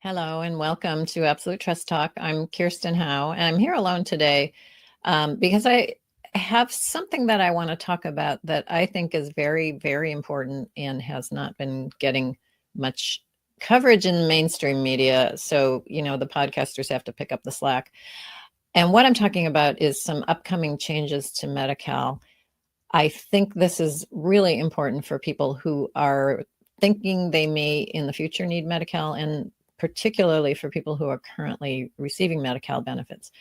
Hello and welcome to Absolute Trust Talk. I'm Kirsten Howe, and I'm here alone today because I have something that I want to talk about that I think is very, very important and has not been getting much coverage in the mainstream media. So, the podcasters have to pick up the slack. And what I'm talking about is some upcoming changes to Medi-Cal. I think this is really important for people who are thinking they may in the future need Medi-Cal, and particularly for people who are currently receiving Medi-Cal benefits.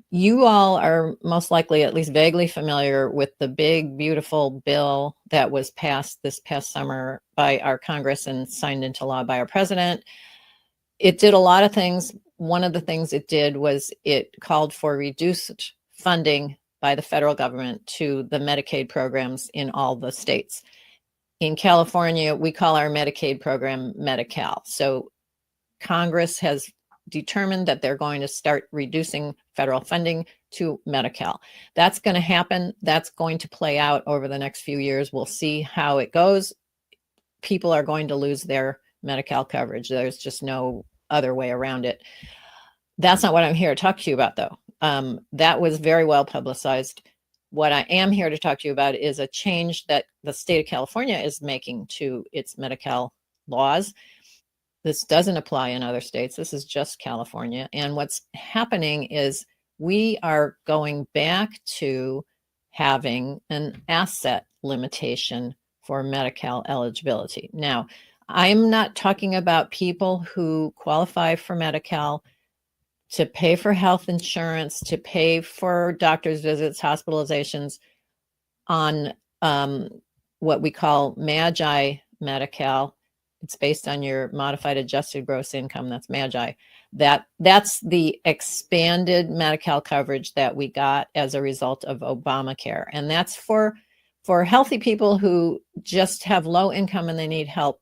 You all are most likely at least vaguely familiar with the big, beautiful bill that was passed this past summer by our Congress and signed into law by our president. It did a lot of things. One of the things it did was it called for reduced funding by the federal government to the Medicaid programs in all the states. In California, we call our Medicaid program Medi-Cal. So Congress has determined that they're going to start reducing federal funding to Medi-Cal. That's going to happen. That's going to play out over the next few years. We'll see how it goes. People are going to lose their Medi-Cal coverage. There's just no other way around it. That's not what I'm here to talk to you about, though. That was very well publicized. What I am here to talk to you about is a change that the state of California is making to its Medi-Cal laws. This doesn't apply in other states. This is just California. And what's happening is we are going back to having an asset limitation for Medi-Cal eligibility. Now, I'm not talking about people who qualify for Medi-Cal to pay for health insurance, to pay for doctor's visits, hospitalizations on what we call MAGI Medi-Cal. It's based on your modified adjusted gross income. That's MAGI. That's the expanded Medi-Cal coverage that we got as a result of Obamacare. And that's for healthy people who just have low income and they need help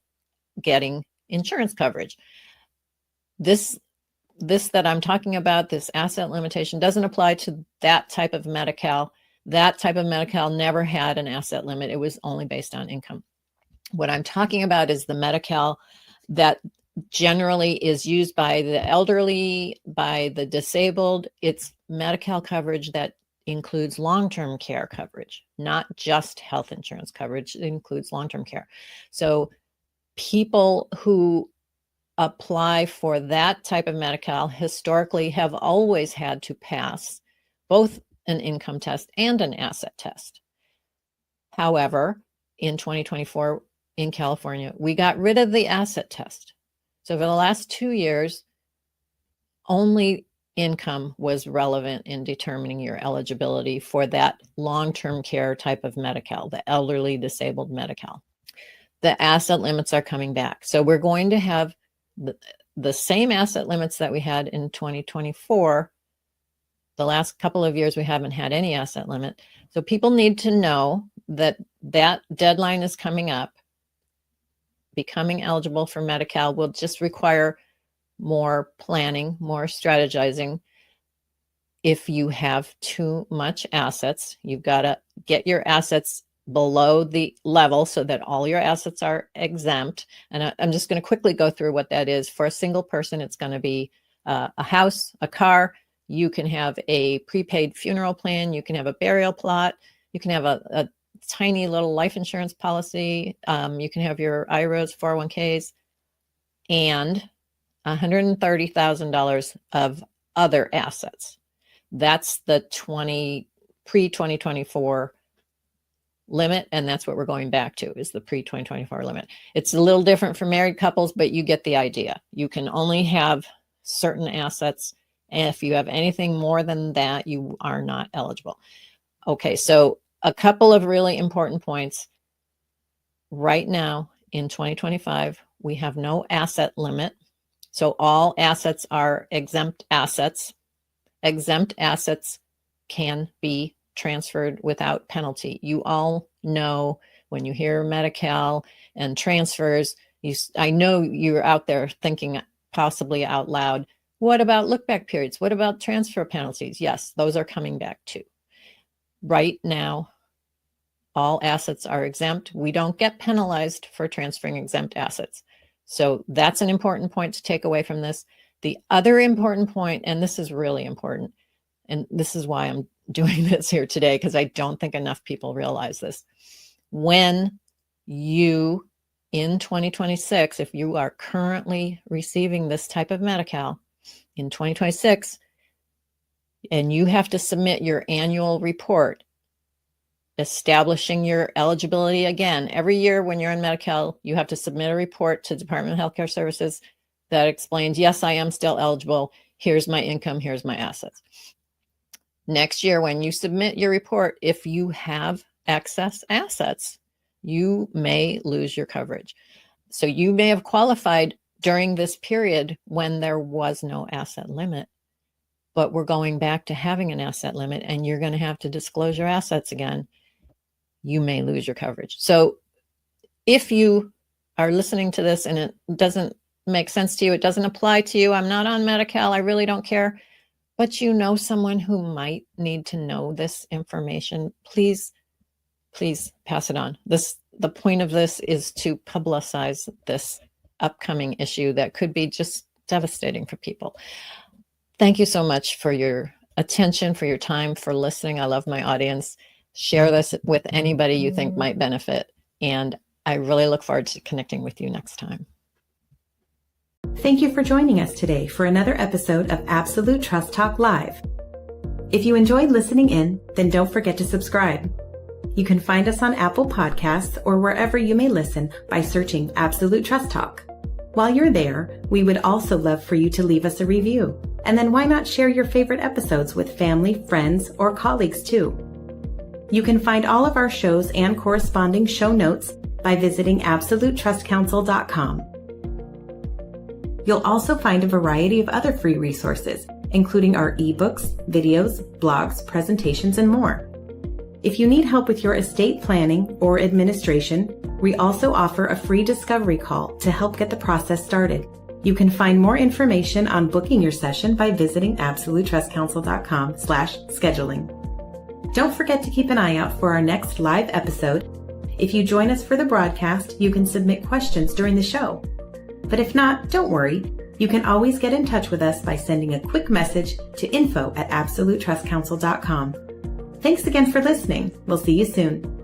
getting insurance coverage. This that I'm talking about, this asset limitation, doesn't apply to that type of Medi-Cal. That type of Medi-Cal never had an asset limit. It was only based on income. What I'm talking about is the Medi-Cal that generally is used by the elderly, by the disabled. It's Medi-Cal coverage that includes long-term care coverage, not just health insurance coverage. It includes long-term care. So people who apply for that type of Medi-Cal historically have always had to pass both an income test and an asset test. However, in 2024 in California, we got rid of the asset test. So for the last 2 years, only income was relevant in determining your eligibility for that long-term care type of Medi-Cal, the elderly disabled Medi-Cal. The asset limits are coming back. So we're going to have the same asset limits that we had in 2024. The last couple of years, we haven't had any asset limit. So people need to know that that deadline is coming up. Becoming eligible for Medi-Cal will just require more planning, more strategizing. If you have too much assets, you've got to get your assets below the level so that all your assets are exempt. And I'm just going to quickly go through what that is. For a single person, it's going to be a house, a car. You can have a prepaid funeral plan. You can have a burial plot. You can have a tiny little life insurance policy. You can have your IRAs, 401ks, and $130,000 of other assets. That's the pre-2024 limit, and that's what we're going back to, is the pre-2024 limit. It's a little different for married couples, but you get the idea. You can only have certain assets, and if you have anything more than that, you are not eligible. Okay, so a couple of really important points. Right now, in 2025, we have no asset limit. So all assets are exempt assets. Exempt assets can be transferred without penalty. You all know when you hear Medi-Cal and transfers, I know you're out there thinking possibly out loud, what about look-back periods? What about transfer penalties? Yes, those are coming back too. Right now, all assets are exempt. We don't get penalized for transferring exempt assets. So that's an important point to take away from this. The other important point, and this is really important, and this is why I'm doing this here today, because I don't think enough people realize this. When you, in 2026, if you are currently receiving this type of Medi-Cal in 2026, and you have to submit your annual report establishing your eligibility again, every year when you're in Medi-Cal, you have to submit a report to the Department of Healthcare Services that explains, yes, I am still eligible. Here's my income. Here's my assets. Next year, when you submit your report, if you have excess assets, you may lose your coverage. So you may have qualified during this period when there was no asset limit, but we're going back to having an asset limit, and you're going to have to disclose your assets again. You may lose your coverage. So if you are listening to this and it doesn't make sense to you, it doesn't apply to you, I'm not on Medi-Cal, I really don't care, but you know someone who might need to know this information, please pass it on. The point of this is to publicize this upcoming issue that could be just devastating for people. Thank you so much for your attention, for your time, for listening. I love my audience. Share this with anybody you think might benefit. And I really look forward to connecting with you next time. Thank you for joining us today for another episode of Absolute Trust Talk Live. If you enjoyed listening in, then don't forget to subscribe. You can find us on Apple Podcasts or wherever you may listen by searching Absolute Trust Talk. While you're there, we would also love for you to leave us a review. And then why not share your favorite episodes with family, friends, or colleagues too? You can find all of our shows and corresponding show notes by visiting absolutetrustcouncil.com. You'll also find a variety of other free resources, including our ebooks, videos, blogs, presentations, and more. If you need help with your estate planning or administration, we also offer a free discovery call to help get the process started. You can find more information on booking your session by visiting absolutetrustcouncil.com/scheduling. Don't forget to keep an eye out for our next live episode. If you join us for the broadcast, you can submit questions during the show. But if not, don't worry. You can always get in touch with us by sending a quick message to info@absolutetrustcouncil.com. Thanks again for listening. We'll see you soon.